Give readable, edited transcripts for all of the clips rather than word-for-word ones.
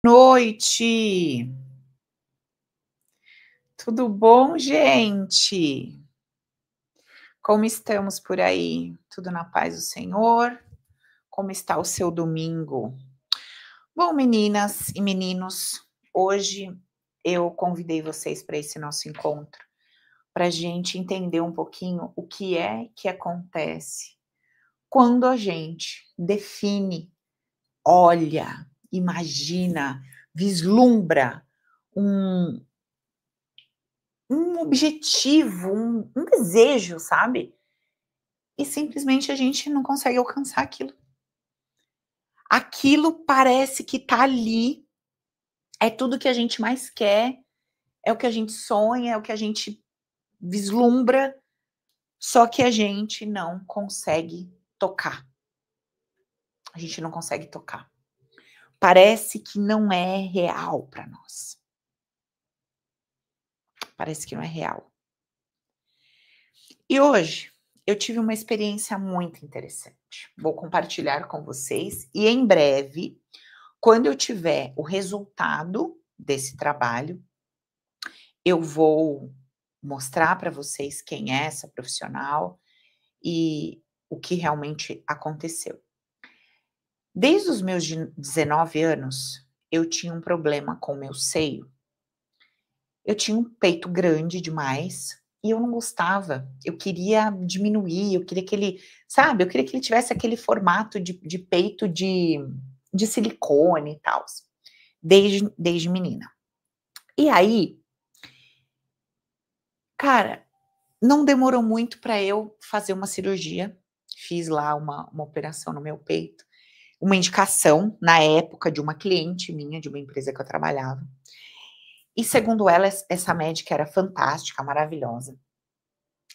Noite. Tudo bom, gente? Como estamos por aí? Tudo na paz do Senhor? Como está o seu domingo? Bom, meninas e meninos, hoje eu convidei vocês para esse nosso encontro, para a gente entender um pouquinho o que é que acontece quando a gente define, olha, imagina, vislumbra um objetivo, um desejo, sabe? E simplesmente a gente não consegue alcançar aquilo. Aquilo parece que tá ali, é tudo que a gente mais quer, é o que a gente sonha, é o que a gente vislumbra, só que a gente não consegue tocar. A gente não consegue tocar. Parece que não é real para nós. Parece que não é real. E hoje eu tive uma experiência muito interessante. Vou compartilhar com vocês e em breve, quando eu tiver o resultado desse trabalho, eu vou mostrar para vocês quem é essa profissional e o que realmente aconteceu. Desde os meus 19 anos, eu tinha um problema com o meu seio. Eu tinha um peito grande demais e eu não gostava. Eu queria diminuir, eu queria que ele, sabe, eu queria que ele tivesse aquele formato de peito de silicone e tal, desde menina. E aí, cara, não demorou muito para eu fazer uma cirurgia. Fiz lá uma operação no meu peito, uma indicação na época de uma cliente minha, de uma empresa que eu trabalhava. E segundo ela, essa médica era fantástica, maravilhosa.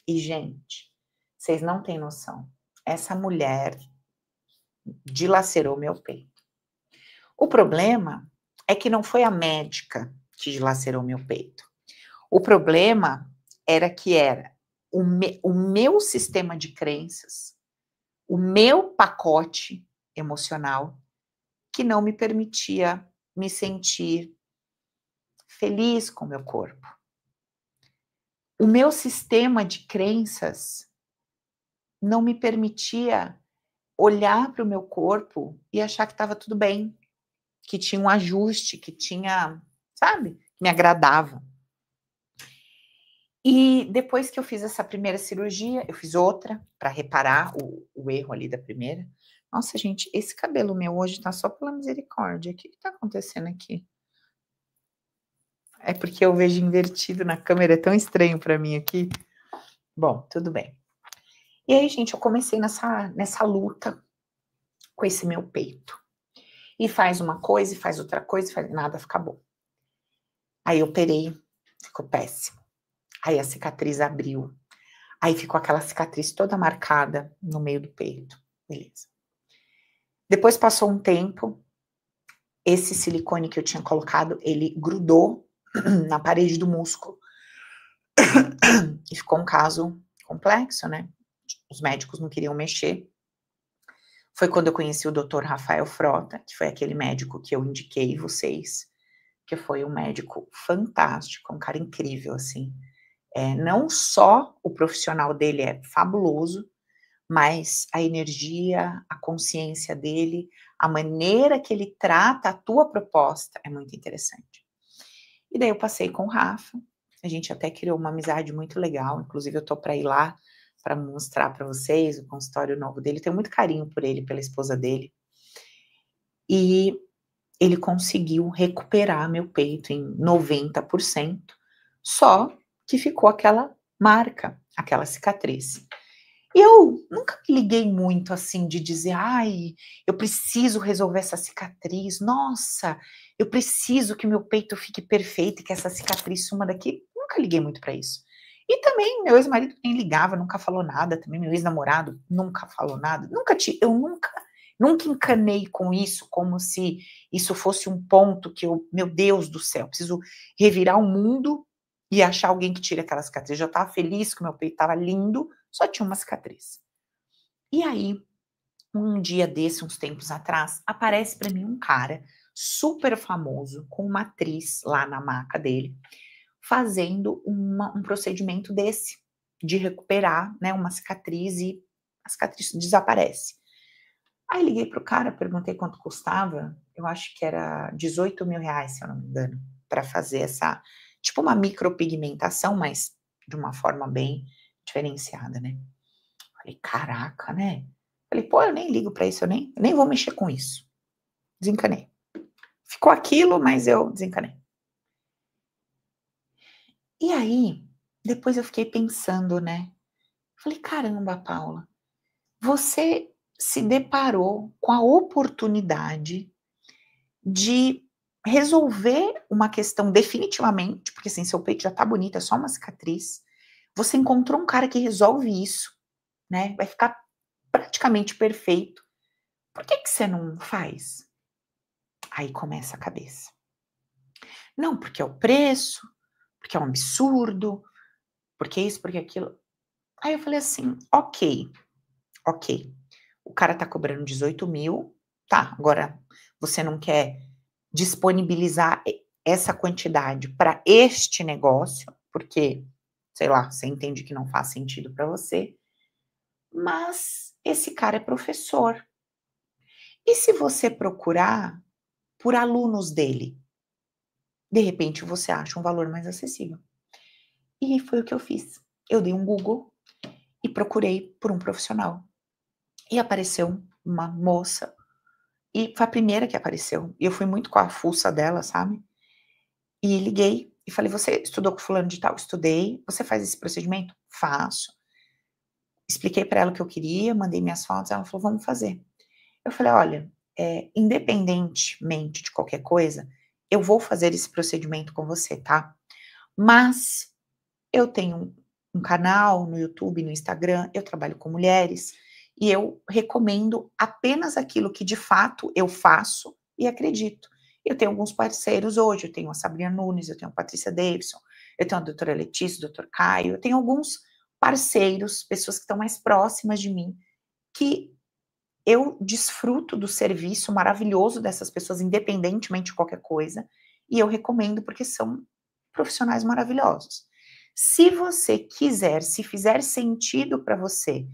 E, gente, vocês não têm noção. Essa mulher dilacerou meu peito. O problema é que não foi a médica que dilacerou meu peito. O problema era o meu sistema de crenças, o meu pacote emocional, que não me permitia me sentir feliz com o meu corpo. O meu sistema de crenças não me permitia olhar para o meu corpo e achar que estava tudo bem, que tinha um ajuste, que tinha, sabe, me agradava. E depois que eu fiz essa primeira cirurgia, eu fiz outra para reparar o erro ali da primeira. Nossa, gente, esse cabelo meu hoje tá só pela misericórdia. O que tá acontecendo aqui? É porque eu vejo invertido na câmera, é tão estranho para mim aqui. Bom, tudo bem. E aí, gente, eu comecei nessa luta com esse meu peito. E faz uma coisa, e faz outra coisa, e faz nada, fica bom. Aí eu operei, ficou péssimo. Aí a cicatriz abriu. Aí ficou aquela cicatriz toda marcada no meio do peito. Beleza. Depois passou um tempo, esse silicone que eu tinha colocado, ele grudou na parede do músculo. E ficou um caso complexo, né? Os médicos não queriam mexer. Foi quando eu conheci o Dr. Rafael Frota, que foi aquele médico que eu indiquei vocês, que foi um médico fantástico, um cara incrível, assim. Não só o profissional dele é fabuloso, mas a energia, a consciência dele, a maneira que ele trata a tua proposta é muito interessante. E daí eu passei com o Rafa, a gente até criou uma amizade muito legal, inclusive eu tô para ir lá para mostrar para vocês o consultório novo dele, tenho muito carinho por ele, pela esposa dele. E ele conseguiu recuperar meu peito em 90%, só que ficou aquela marca, aquela cicatriz. E eu nunca me liguei muito assim de dizer, ai, eu preciso resolver essa cicatriz, nossa, eu preciso que meu peito fique perfeito e que essa cicatriz suma daqui. Nunca liguei muito para isso. E também meu ex-marido nem ligava, nunca falou nada, também meu ex-namorado nunca falou nada, eu nunca encanei com isso, como se isso fosse um ponto que eu, meu Deus do céu, preciso revirar o mundo e achar alguém que tire aquela cicatriz. Eu já estava feliz que o meu peito estava lindo, só tinha uma cicatriz. E aí, um dia desse, uns tempos atrás, aparece para mim um cara super famoso, com uma atriz lá na maca dele, fazendo um procedimento desse, de recuperar, né, uma cicatriz e a cicatriz desaparece. Aí liguei pro cara, perguntei quanto custava, eu acho que era R$ 18.000, se eu não me engano, para fazer essa, tipo uma micropigmentação, mas de uma forma bem diferenciada, né. Falei: "Caraca, né". Falei: "Pô, eu nem ligo pra isso, eu nem vou mexer com isso". Desencanei. Ficou aquilo, mas eu desencanei. E aí, depois eu fiquei pensando, né, falei: "Caramba, Paula, você se deparou com a oportunidade de resolver uma questão definitivamente, porque assim, seu peito já tá bonito, é só uma cicatriz. Você encontrou um cara que resolve isso, né, vai ficar praticamente perfeito. Por que que você não faz?" Aí começa a cabeça. Não, porque é o preço, porque é um absurdo, porque isso, porque aquilo. Aí eu falei assim: "Ok, ok, o cara tá cobrando 18.000, tá, agora você não quer disponibilizar essa quantidade para este negócio, porque, sei lá, você entende que não faz sentido para você, mas esse cara é professor. E se você procurar por alunos dele? De repente você acha um valor mais acessível." E foi o que eu fiz. Eu dei um Google e procurei por um profissional. E apareceu uma moça, e foi a primeira que apareceu. E eu fui muito com a fuça dela, sabe? E liguei e falei: "Você estudou com fulano de tal?" "Estudei." "Você faz esse procedimento?" "Faço." Expliquei para ela o que eu queria, mandei minhas fotos, ela falou: "Vamos fazer." Eu falei: "Olha, independentemente de qualquer coisa, eu vou fazer esse procedimento com você, tá? Mas eu tenho um canal no YouTube, no Instagram, eu trabalho com mulheres, e eu recomendo apenas aquilo que de fato eu faço e acredito. Eu tenho alguns parceiros hoje, eu tenho a Sabrina Nunes, eu tenho a Patrícia Davidson, eu tenho a doutora Letícia, o doutor Caio, eu tenho alguns parceiros, pessoas que estão mais próximas de mim, que eu desfruto do serviço maravilhoso dessas pessoas, independentemente de qualquer coisa, e eu recomendo porque são profissionais maravilhosos. Se você quiser, se fizer sentido para você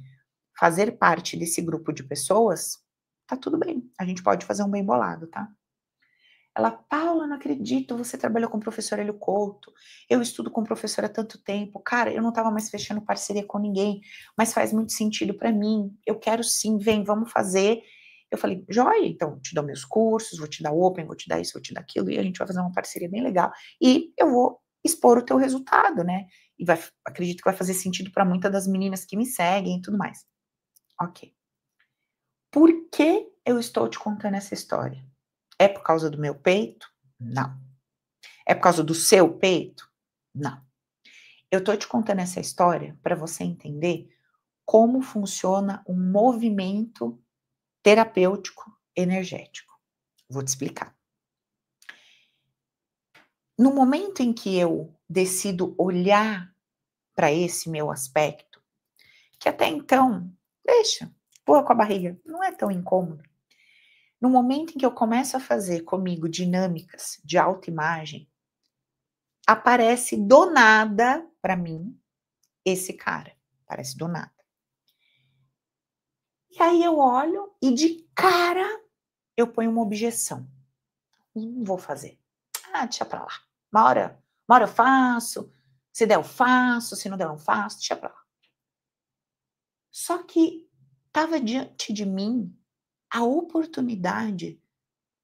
fazer parte desse grupo de pessoas, tá tudo bem, a gente pode fazer um bem bolado, tá?" Ela: "Paula, não acredito, você trabalhou com o professor Hélio Couto, eu estudo com o professor há tanto tempo, cara, eu não estava mais fechando parceria com ninguém, mas faz muito sentido para mim, eu quero sim, vem, vamos fazer." Eu falei: "Joia, então te dou meus cursos, vou te dar Open, vou te dar isso, vou te dar aquilo, e a gente vai fazer uma parceria bem legal, e eu vou expor o teu resultado, né, e acredito que vai fazer sentido para muitas das meninas que me seguem e tudo mais." Ok. Por que eu estou te contando essa história? É por causa do meu peito? Não. É por causa do seu peito? Não. Eu tô te contando essa história para você entender como funciona um movimento terapêutico energético. Vou te explicar. No momento em que eu decido olhar para esse meu aspecto, que até então, deixa, voa com a barriga, não é tão incômodo. No momento em que eu começo a fazer comigo dinâmicas de autoimagem, aparece do nada para mim esse cara, aparece do nada. E aí eu olho e de cara eu ponho uma objeção. Não vou fazer. Ah, deixa pra lá. Uma hora eu faço, se der eu faço, se não der eu não faço, deixa pra lá. Só que estava diante de mim a oportunidade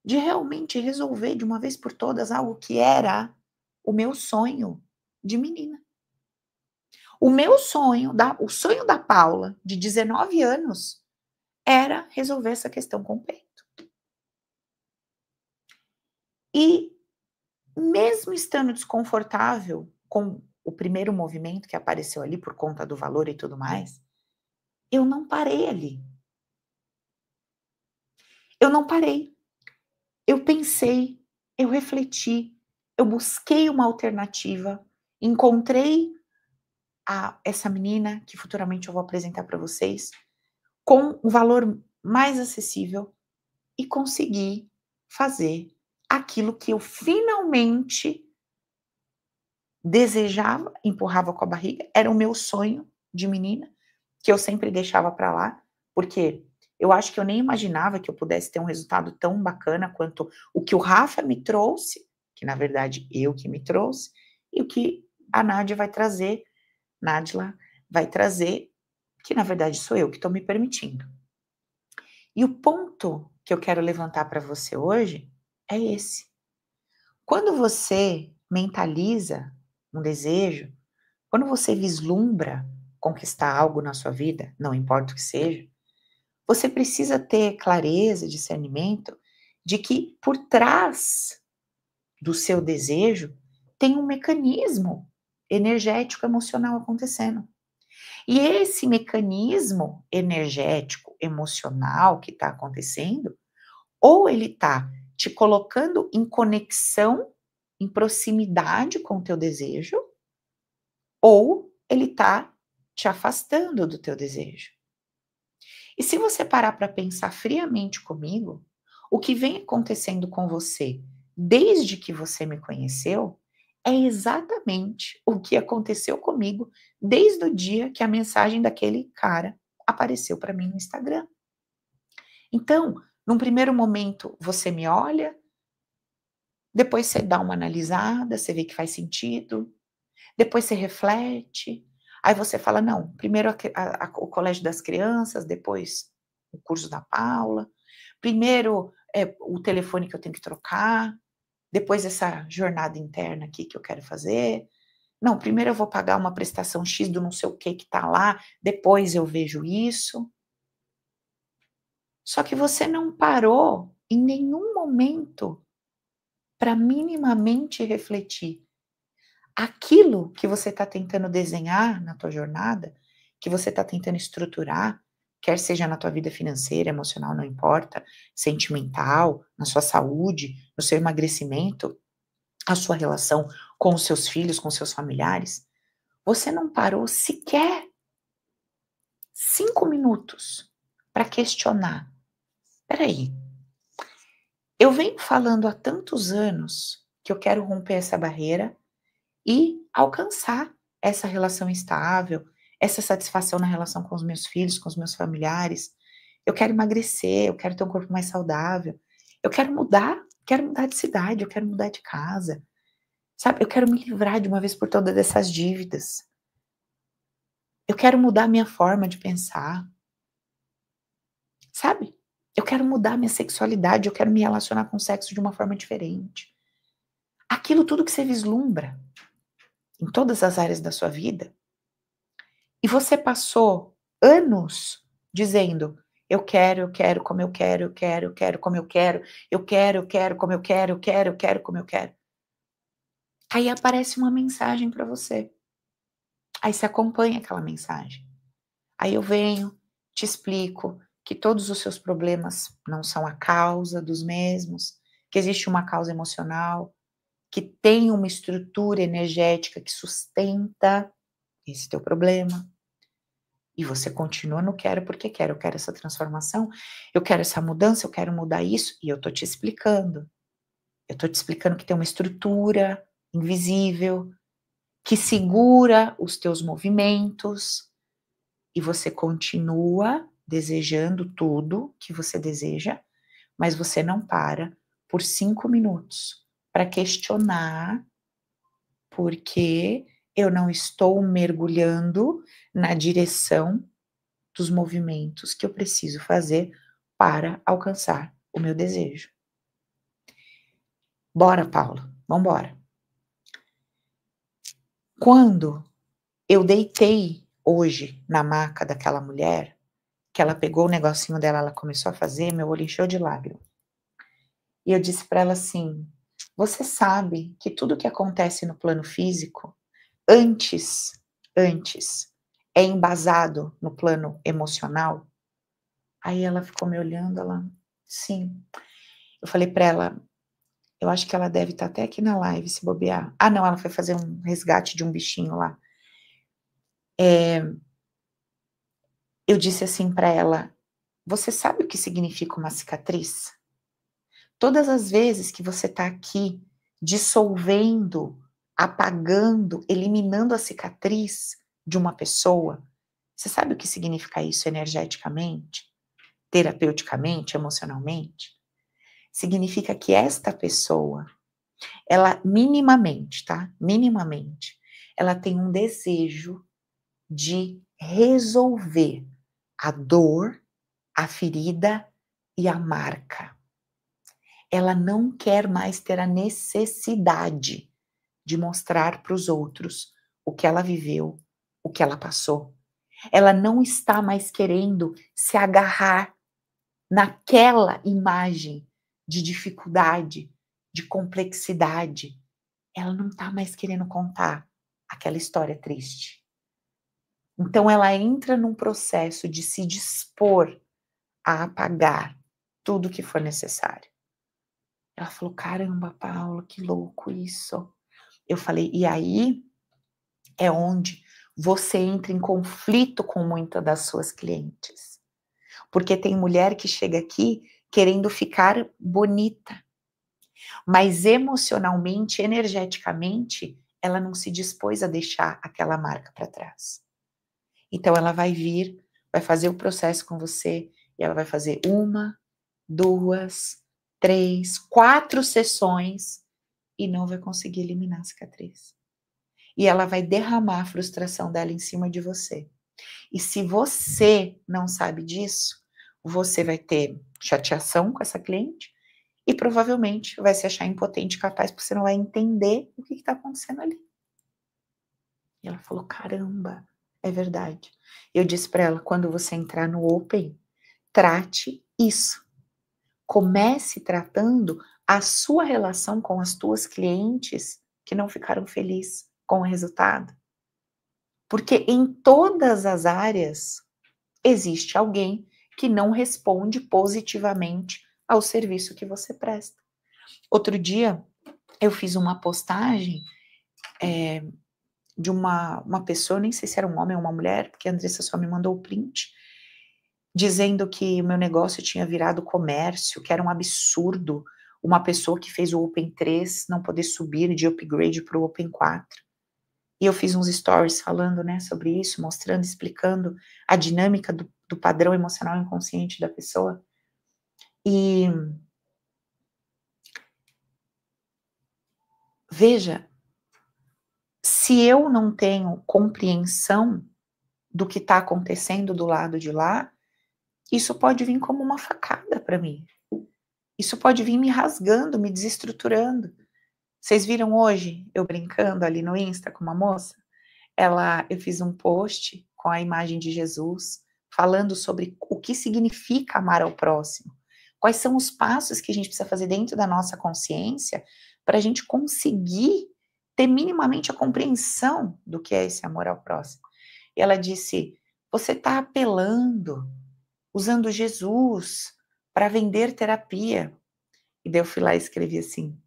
de realmente resolver de uma vez por todas algo que era o meu sonho de menina. O sonho da Paula, de 19 anos, era resolver essa questão com o peito. E mesmo estando desconfortável com o primeiro movimento que apareceu ali por conta do valor e tudo mais, eu não parei ali. Eu não parei. Eu pensei, eu refleti, eu busquei uma alternativa, encontrei essa menina, que futuramente eu vou apresentar para vocês, com um valor mais acessível e consegui fazer aquilo que eu finalmente desejava, empurrava com a barriga, era o meu sonho de menina, que eu sempre deixava para lá, porque eu acho que eu nem imaginava que eu pudesse ter um resultado tão bacana quanto o que o Rafa me trouxe, que na verdade eu que me trouxe, e o que a Nádia vai trazer, Nádila vai trazer, que na verdade sou eu que estou me permitindo. E o ponto que eu quero levantar para você hoje é esse. Quando você mentaliza um desejo, quando você vislumbra conquistar algo na sua vida, não importa o que seja, você precisa ter clareza, discernimento de que por trás do seu desejo tem um mecanismo energético emocional acontecendo. E esse mecanismo energético emocional que está acontecendo, ou ele está te colocando em conexão, em proximidade com o teu desejo, ou ele está te afastando do teu desejo. E se você parar para pensar friamente comigo, o que vem acontecendo com você desde que você me conheceu é exatamente o que aconteceu comigo desde o dia que a mensagem daquele cara apareceu para mim no Instagram. Então, num primeiro momento, você me olha, depois você dá uma analisada, você vê que faz sentido, depois você reflete, aí você fala: "Não, primeiro o colégio das crianças, depois o curso da Paula, primeiro, o telefone que eu tenho que trocar, depois essa jornada interna aqui que eu quero fazer. Não, primeiro eu vou pagar uma prestação X do não sei o que tá lá, depois eu vejo isso". Só que você não parou em nenhum momento para minimamente refletir. Aquilo que você está tentando desenhar na tua jornada, que você está tentando estruturar, quer seja na tua vida financeira, emocional, não importa, sentimental, na sua saúde, no seu emagrecimento, a sua relação com os seus filhos, com os seus familiares, você não parou sequer 5 minutos para questionar. Espera aí, eu venho falando há tantos anos que eu quero romper essa barreira e alcançar essa relação estável, essa satisfação na relação com os meus filhos, com os meus familiares. Eu quero emagrecer, eu quero ter um corpo mais saudável. Eu quero mudar de cidade, eu quero mudar de casa. Sabe, eu quero me livrar de uma vez por todas dessas dívidas. Eu quero mudar minha forma de pensar. Sabe? Eu quero mudar minha sexualidade, eu quero me relacionar com o sexo de uma forma diferente. Aquilo tudo que você vislumbra em todas as áreas da sua vida, e você passou anos dizendo: eu quero, como eu quero, eu quero, eu quero, como eu quero, eu quero, como eu quero, eu quero, eu quero, como eu quero. Aí aparece uma mensagem para você. Aí você acompanha aquela mensagem. Aí eu venho, te explico que todos os seus problemas não são a causa dos mesmos, que existe uma causa emocional, que tem uma estrutura energética que sustenta esse teu problema. E você continua no quero porque quero, eu quero essa transformação, eu quero essa mudança, eu quero mudar isso, e eu tô te explicando. Eu tô te explicando que tem uma estrutura invisível que segura os teus movimentos e você continua desejando tudo que você deseja, mas você não para por 5 minutos para questionar por que eu não estou mergulhando na direção dos movimentos que eu preciso fazer para alcançar o meu desejo. Bora, Paula, vamos embora. Quando eu deitei hoje na maca daquela mulher, que ela pegou o negocinho dela, ela começou a fazer, meu olho encheu de lágrimas. E eu disse para ela assim: você sabe que tudo que acontece no plano físico, antes, é embasado no plano emocional? Aí ela ficou me olhando, ela, sim. Eu falei para ela: eu acho que ela deve estar até aqui na live, se bobear. Ah, não, ela foi fazer um resgate de um bichinho lá. Eu disse assim para ela: você sabe o que significa uma cicatriz? Todas as vezes que você está aqui dissolvendo, apagando, eliminando a cicatriz de uma pessoa, você sabe o que significa isso energeticamente, terapeuticamente, emocionalmente? Significa que esta pessoa, ela minimamente, tá? Minimamente, ela tem um desejo de resolver a dor, a ferida e a marca. Ela não quer mais ter a necessidade de mostrar para os outros o que ela viveu, o que ela passou. Ela não está mais querendo se agarrar naquela imagem de dificuldade, de complexidade. Ela não está mais querendo contar aquela história triste. Então ela entra num processo de se dispor a apagar tudo que for necessário. Ela falou: "Caramba, Paula, que louco isso". Eu falei: "E aí é onde você entra em conflito com muitas das suas clientes. Porque tem mulher que chega aqui querendo ficar bonita, mas emocionalmente, energeticamente, ela não se dispôs a deixar aquela marca para trás. Então ela vai vir, vai fazer o processo com você, e ela vai fazer 1, 2, 3, 4 sessões e não vai conseguir eliminar a cicatriz. E ela vai derramar a frustração dela em cima de você. E se você não sabe disso, você vai ter chateação com essa cliente e provavelmente vai se achar impotente, capaz, porque você não vai entender o que está acontecendo ali. E ela falou: "Caramba, é verdade". Eu disse para ela: "Quando você entrar no Open, trate isso. Comece tratando a sua relação com as tuas clientes que não ficaram felizes com o resultado. Porque em todas as áreas existe alguém que não responde positivamente ao serviço que você presta". Outro dia eu fiz uma postagem de uma pessoa, nem sei se era um homem ou uma mulher, porque a Andressa só me mandou o print, dizendo que o meu negócio tinha virado comércio, que era um absurdo uma pessoa que fez o Open 3 não poder subir de upgrade para o Open 4. E eu fiz uns stories falando, né, sobre isso, mostrando, explicando a dinâmica do padrão emocional inconsciente da pessoa. E veja, se eu não tenho compreensão do que está acontecendo do lado de lá, isso pode vir como uma facada para mim. Isso pode vir me rasgando, me desestruturando. Vocês viram hoje eu brincando ali no Insta com uma moça? Eu fiz um post com a imagem de Jesus, falando sobre o que significa amar ao próximo. Quais são os passos que a gente precisa fazer dentro da nossa consciência para a gente conseguir ter minimamente a compreensão do que é esse amor ao próximo. E ela disse: "Você está apelando, usando Jesus para vender terapia". E daí eu fui lá e escrevi assim: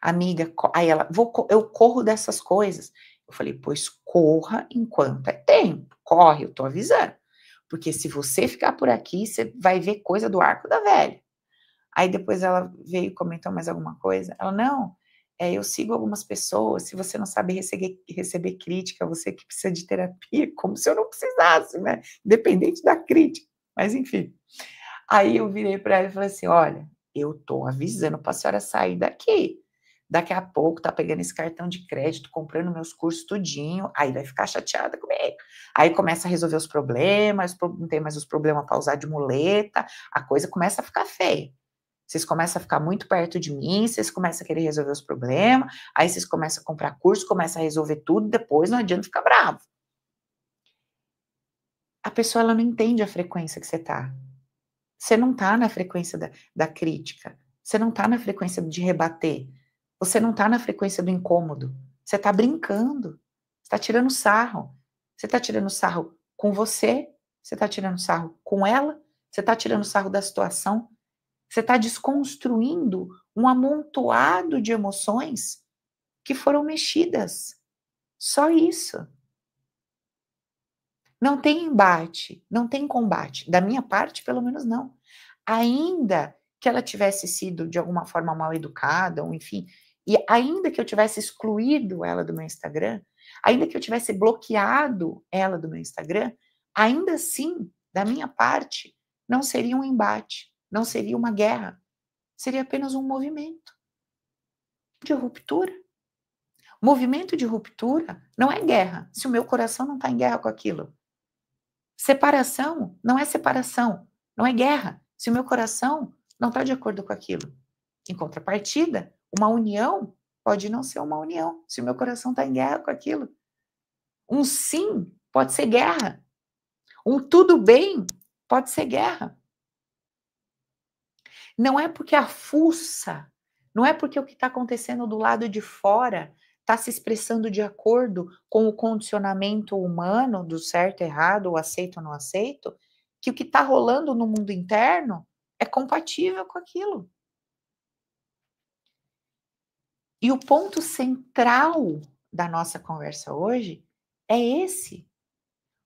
"Amiga", aí ela: "Eu corro dessas coisas". Eu falei: "Pois corra enquanto é tempo, corre, eu tô avisando, porque se você ficar por aqui, você vai ver coisa do arco da velha". Aí depois ela veio e comentou mais alguma coisa, ela: "Não, eu sigo algumas pessoas, se você não sabe receber crítica, você que precisa de terapia", como se eu não precisasse, né, independente da crítica, mas enfim. Aí eu virei para ela e falei assim: "Olha, eu tô avisando pra senhora sair daqui. Daqui a pouco tá pegando esse cartão de crédito, comprando meus cursos tudinho, aí vai ficar chateada comigo. Aí começa a resolver os problemas, não tem mais os problemas para usar de muleta, a coisa começa a ficar feia. Vocês começam a ficar muito perto de mim, vocês começam a querer resolver os problemas, aí vocês começam a comprar curso, começam a resolver tudo, depois não adianta ficar bravo". A pessoa ela não entende a frequência que você tá. Você não está na frequência da crítica, você não está na frequência de rebater, você não está na frequência do incômodo, você está brincando, você está tirando sarro. Você está tirando sarro com você está tirando sarro com ela, você está tirando sarro da situação, você está desconstruindo um amontoado de emoções que foram mexidas. Só isso. Não tem embate, não tem combate. Da minha parte, pelo menos não. Ainda que ela tivesse sido de alguma forma mal educada, ou enfim, e ainda que eu tivesse excluído ela do meu Instagram, ainda que eu tivesse bloqueado ela do meu Instagram, ainda assim, da minha parte, não seria um embate, não seria uma guerra, seria apenas um movimento de ruptura. Movimento de ruptura não é guerra, se o meu coração não está em guerra com aquilo. Separação não é separação, não é guerra, se o meu coração não está de acordo com aquilo. Em contrapartida, uma união pode não ser uma união, se o meu coração está em guerra com aquilo. Um sim pode ser guerra. Um tudo bem pode ser guerra. Não é porque a fuça, não é porque o que está acontecendo do lado de fora está se expressando de acordo com o condicionamento humano do certo, errado, ou aceito ou não aceito, que o que está rolando no mundo interno é compatível com aquilo. E o ponto central da nossa conversa hoje é esse.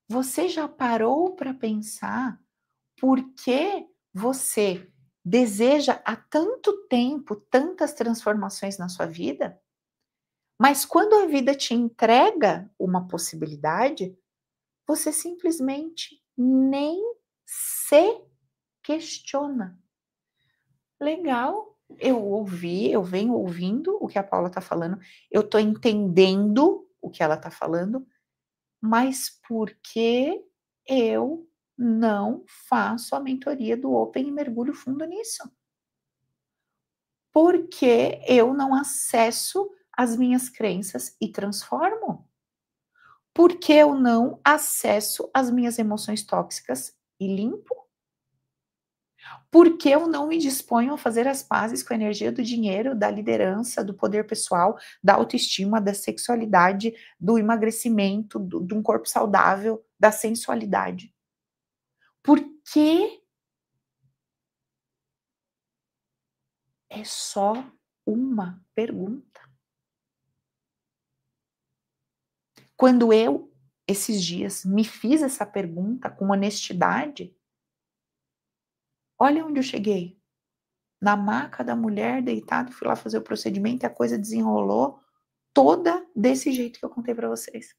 Você já parou para pensar por que você deseja há tanto tempo tantas transformações na sua vida, mas quando a vida te entrega uma possibilidade, você simplesmente nem se questiona. Legal, eu venho ouvindo o que a Paula está falando, eu estou entendendo o que ela está falando, mas por que eu não faço a mentoria do Open e mergulho fundo nisso? Por que eu não acesso as minhas crenças e transformo? Por que eu não acesso as minhas emoções tóxicas e limpo? Por que eu não me disponho a fazer as pazes com a energia do dinheiro, da liderança, do poder pessoal, da autoestima, da sexualidade, do emagrecimento, de um corpo saudável, da sensualidade? Por que é só uma pergunta? Quando eu, esses dias, me fiz essa pergunta com honestidade, olha onde eu cheguei. Na maca da mulher, deitada, fui lá fazer o procedimento e a coisa desenrolou toda desse jeito que eu contei para vocês.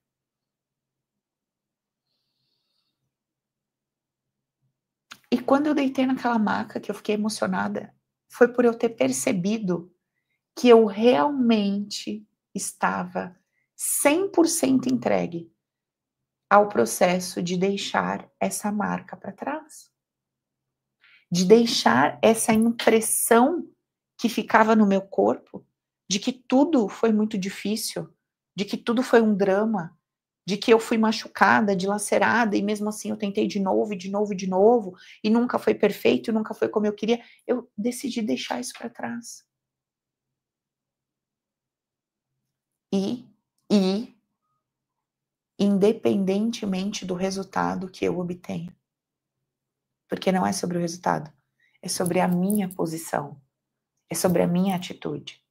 E quando eu deitei naquela maca, que eu fiquei emocionada, foi por eu ter percebido que eu realmente estava 100% entregue ao processo de deixar essa marca para trás. De deixar essa impressão que ficava no meu corpo de que tudo foi muito difícil, de que tudo foi um drama, de que eu fui machucada, dilacerada, e mesmo assim eu tentei de novo, e de novo, e de novo, e nunca foi perfeito, e nunca foi como eu queria. Eu decidi deixar isso para trás. E, independentemente do resultado que eu obtenha, porque não é sobre o resultado, é sobre a minha posição, é sobre a minha atitude.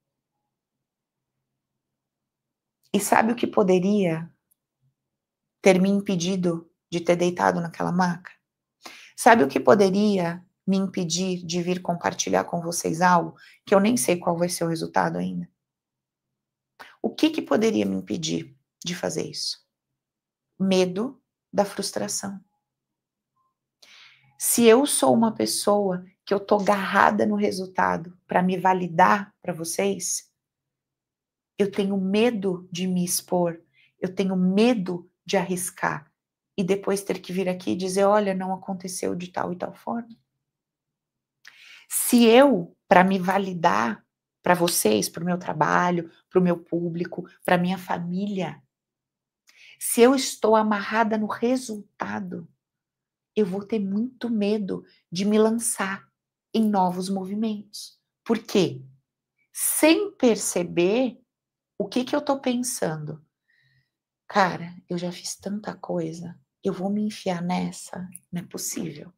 E sabe o que poderia ter me impedido de ter deitado naquela maca? Sabe o que poderia me impedir de vir compartilhar com vocês algo que eu nem sei qual vai ser o resultado ainda? O que poderia me impedir de fazer isso? Medo da frustração. Se eu sou uma pessoa que eu tô agarrada no resultado para me validar para vocês, eu tenho medo de me expor, eu tenho medo de arriscar e depois ter que vir aqui e dizer, olha, não aconteceu de tal e tal forma. Se eu, para me validar para vocês, para o meu trabalho, para o meu público, para minha família, se eu estou amarrada no resultado, eu vou ter muito medo de me lançar em novos movimentos. Por quê? Sem perceber o que eu estou pensando. Cara, eu já fiz tanta coisa, eu vou me enfiar nessa? Não é possível.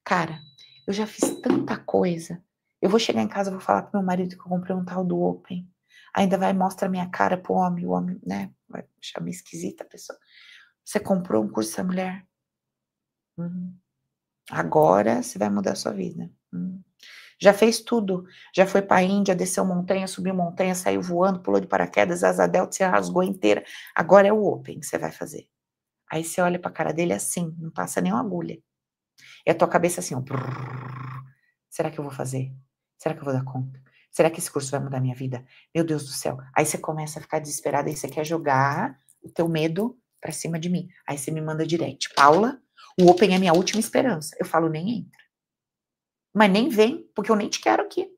Cara, eu já fiz tanta coisa. Eu vou chegar em casa, vou falar pro meu marido que eu comprei um tal do Open. Ainda vai mostra minha cara pro homem, o homem, né? Vai achar meio esquisita a pessoa. Você comprou um curso dessa mulher? Agora você vai mudar a sua vida. Já fez tudo. Já foi para a Índia, desceu montanha, subiu montanha, saiu voando, pulou de paraquedas, asa delta, se rasgou inteira. Agora é o Open que você vai fazer. Aí você olha para a cara dele assim, não passa nem uma agulha. E a tua cabeça assim, ó. Será que eu vou fazer? Será que eu vou dar conta? Será que esse curso vai mudar minha vida? Meu Deus do céu. Aí você começa a ficar desesperada e você quer jogar o teu medo pra cima de mim. Aí você me manda direct. Paula, o Open é minha última esperança. Eu falo, nem entra. Mas nem vem, porque eu nem te quero aqui.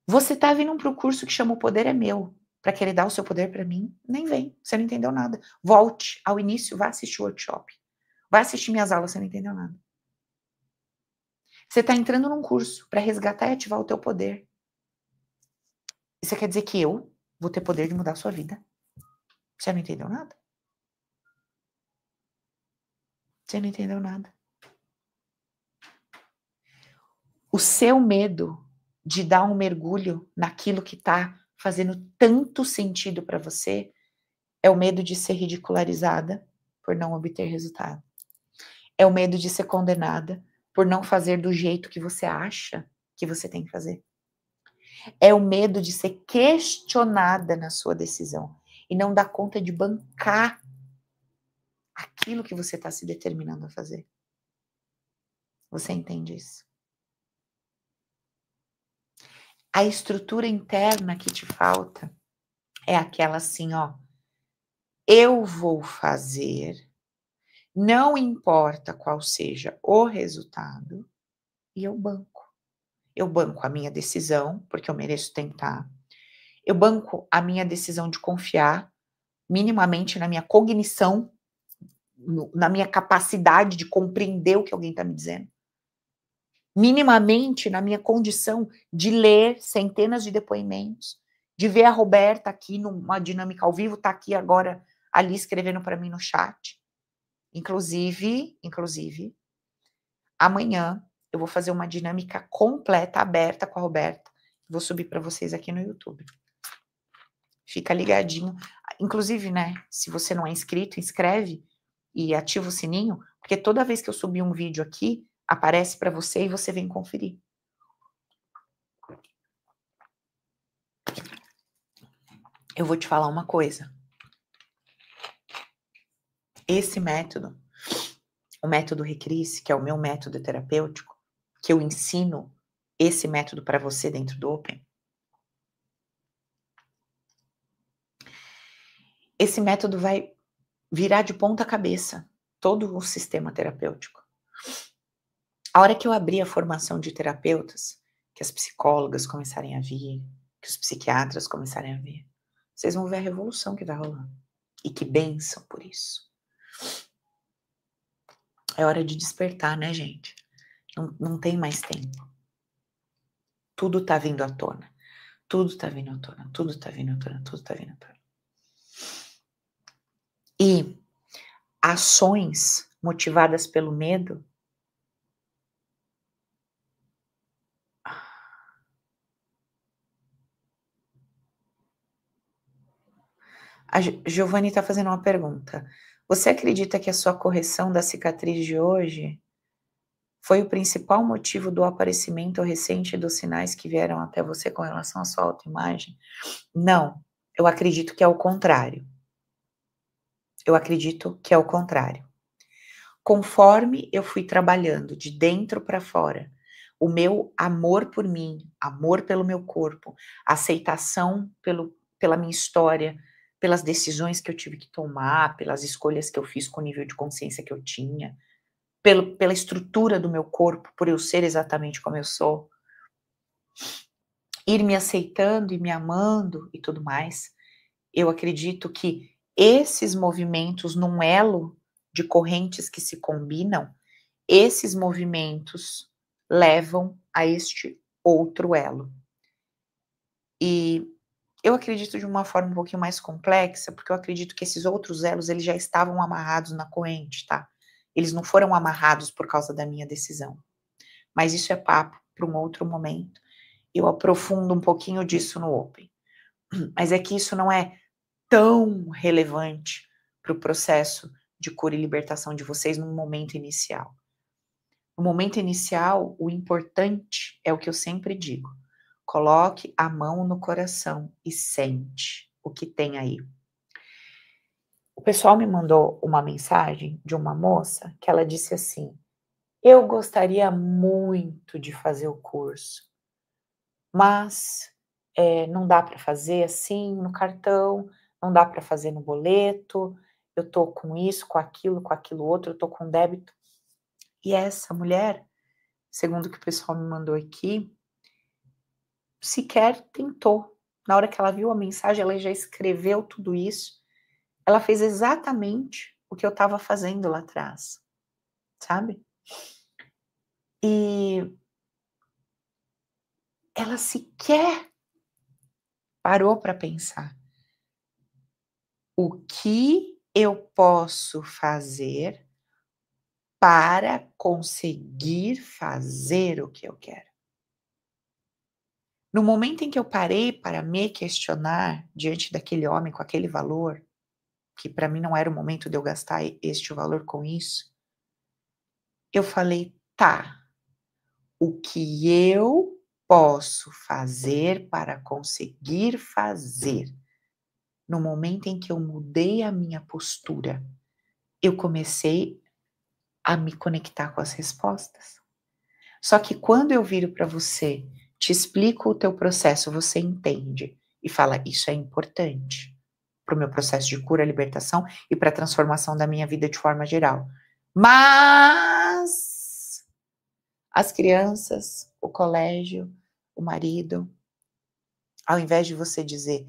Você tá vindo pro curso que chama O Poder é Meu, pra querer dar o seu poder pra mim? Nem vem, você não entendeu nada. Volte ao início, vá assistir o workshop. Vai assistir minhas aulas, você não entendeu nada. Você tá entrando num curso pra resgatar e ativar o teu poder. Isso quer dizer que eu vou ter poder de mudar a sua vida? Você não entendeu nada? Você não entendeu nada. O seu medo de dar um mergulho naquilo que tá fazendo tanto sentido pra você é o medo de ser ridicularizada por não obter resultado. É o medo de ser condenada por não fazer do jeito que você acha que você tem que fazer. É o medo de ser questionada na sua decisão e não dar conta de bancar aquilo que você está se determinando a fazer. Você entende isso? A estrutura interna que te falta é aquela assim, ó. Eu vou fazer, não importa qual seja o resultado, e eu banco. Eu banco a minha decisão, porque eu mereço tentar. Eu banco a minha decisão de confiar minimamente na minha cognição, na minha capacidade de compreender o que alguém está me dizendo. Minimamente na minha condição de ler centenas de depoimentos, de ver a Roberta aqui numa dinâmica ao vivo, tá aqui agora ali escrevendo para mim no chat. Inclusive, amanhã eu vou fazer uma dinâmica completa, aberta com a Roberta. Vou subir para vocês aqui no YouTube. Fica ligadinho. Inclusive, né, se você não é inscrito, inscreve e ativa o sininho, porque toda vez que eu subir um vídeo aqui, aparece para você e você vem conferir. Eu vou te falar uma coisa. Esse método, o método Recris, que é o meu método terapêutico, que eu ensino esse método para você dentro do Open, esse método vai virar de ponta cabeça todo o sistema terapêutico. A hora que eu abrir a formação de terapeutas, que as psicólogas começarem a vir, que os psiquiatras começarem a vir, vocês vão ver a revolução que vai rolando. E que bênção por isso. É hora de despertar, né, gente? Não tem mais tempo. Tudo tá vindo à tona. Tudo tá vindo à tona, tudo tá vindo à tona, tudo tá vindo à tona. E ações motivadas pelo medo A Giovanni está fazendo uma pergunta. Você acredita que a sua correção da cicatriz de hoje foi o principal motivo do aparecimento recente dos sinais que vieram até você com relação à sua autoimagem? Não, eu acredito que é o contrário. Eu acredito que é o contrário. Conforme eu fui trabalhando de dentro para fora, o meu amor por mim, amor pelo meu corpo, aceitação pela minha história, pelas decisões que eu tive que tomar, pelas escolhas que eu fiz com o nível de consciência que eu tinha, pela estrutura do meu corpo, por eu ser exatamente como eu sou, ir me aceitando e me amando e tudo mais, eu acredito que esses movimentos num elo de correntes que se combinam, esses movimentos levam a este outro elo. E eu acredito de uma forma um pouquinho mais complexa, porque eu acredito que esses outros elos, eles já estavam amarrados na corrente, tá? Eles não foram amarrados por causa da minha decisão. Mas isso é papo para um outro momento. Eu aprofundo um pouquinho disso no Open. Mas é que isso não é tão relevante para o processo de cura e libertação de vocês num momento inicial. No momento inicial, o importante é o que eu sempre digo. Coloque a mão no coração e sente o que tem aí. O pessoal me mandou uma mensagem de uma moça que ela disse assim: eu gostaria muito de fazer o curso, mas não dá para fazer assim no cartão, não dá para fazer no boleto, eu tô com isso, com aquilo outro, eu tô com débito. E essa mulher, segundo o que o pessoal me mandou aqui, sequer tentou. Na hora que ela viu a mensagem, ela já escreveu tudo isso. Ela fez exatamente o que eu estava fazendo lá atrás, sabe? E ela sequer parou para pensar. O que eu posso fazer para conseguir fazer o que eu quero? No momento em que eu parei para me questionar diante daquele homem com aquele valor, que para mim não era o momento de eu gastar este valor com isso, eu falei, tá, o que eu posso fazer para conseguir fazer? No momento em que eu mudei a minha postura, eu comecei a me conectar com as respostas. Só que quando eu viro para você, te explico o teu processo, você entende e fala, isso é importante para o meu processo de cura, libertação e para a transformação da minha vida de forma geral. Mas as crianças, o colégio, o marido, ao invés de você dizer,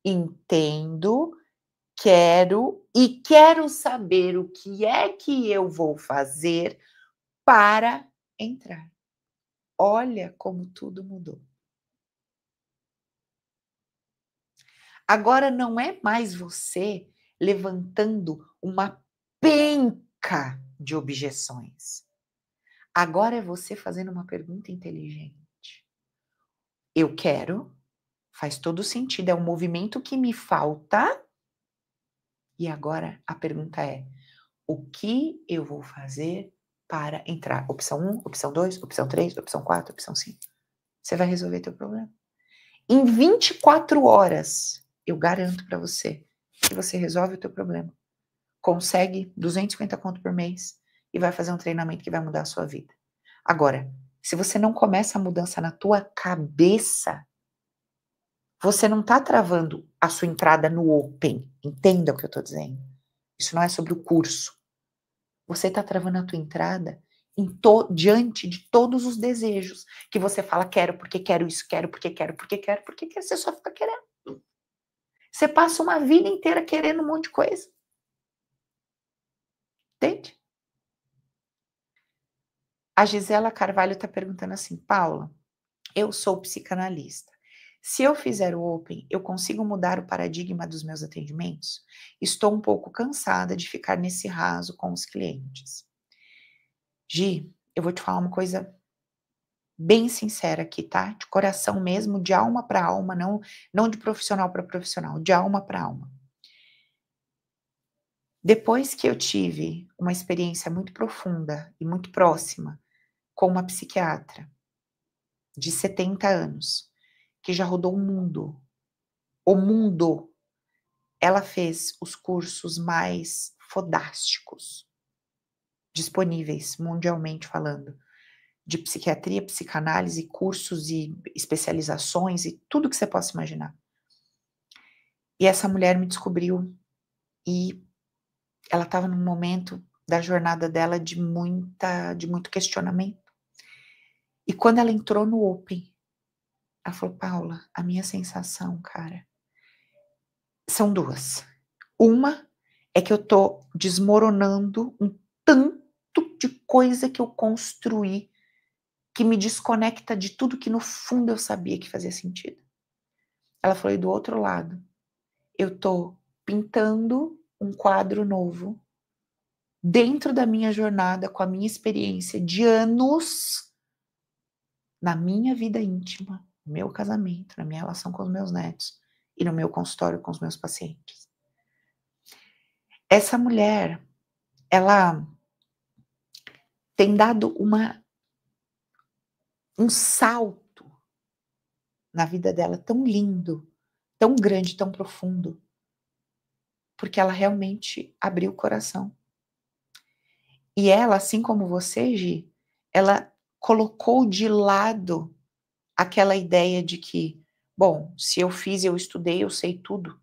entendo, quero e quero saber o que é que eu vou fazer para entrar. Olha como tudo mudou. Agora não é mais você levantando uma penca de objeções. Agora é você fazendo uma pergunta inteligente. Eu quero, faz todo sentido, é um movimento que me falta. E agora a pergunta é: o que eu vou fazer para entrar? Opção 1, opção 2, opção 3, opção 4, opção 5. Você vai resolver teu problema. Em 24 horas, eu garanto para você que você resolve o teu problema. Consegue 250 conto por mês e vai fazer um treinamento que vai mudar a sua vida. Agora, se você não começa a mudança na tua cabeça, você não está travando a sua entrada no Open. Entenda o que eu estou dizendo. Isso não é sobre o curso. Você está travando a tua entrada diante de todos os desejos que você fala, quero, porque quero isso, quero, porque quero, porque quero, porque quero. Você só fica querendo. Você passa uma vida inteira querendo um monte de coisa. Entende? A Gisela Carvalho está perguntando assim, Paula, eu sou psicanalista. Se eu fizer o Open, eu consigo mudar o paradigma dos meus atendimentos? Estou um pouco cansada de ficar nesse raso com os clientes. Gi, eu vou te falar uma coisa bem sincera aqui, tá? De coração mesmo, de alma para alma, não de profissional para profissional, de alma para alma. Depois que eu tive uma experiência muito profunda e muito próxima com uma psiquiatra de 70 anos, que já rodou o mundo, ela fez os cursos mais fodásticos disponíveis mundialmente falando, de psiquiatria, psicanálise, cursos e especializações e tudo que você possa imaginar. E essa mulher me descobriu e ela estava num momento da jornada dela de muito questionamento. E quando ela entrou no Open, ela falou, Paula, a minha sensação, cara, são duas. Uma é que eu tô desmoronando um tanto de coisa que eu construí que me desconecta de tudo que no fundo eu sabia que fazia sentido. Ela falou, e do outro lado, eu tô pintando um quadro novo dentro da minha jornada, com a minha experiência de anos na minha vida íntima, no meu casamento, na minha relação com os meus netos e no meu consultório com os meus pacientes. Essa mulher, ela tem dado um salto na vida dela tão lindo, tão grande, tão profundo, porque ela realmente abriu o coração. E ela, assim como você, Gi, ela colocou de lado aquela ideia de que, bom, se eu fiz, eu estudei, eu sei tudo.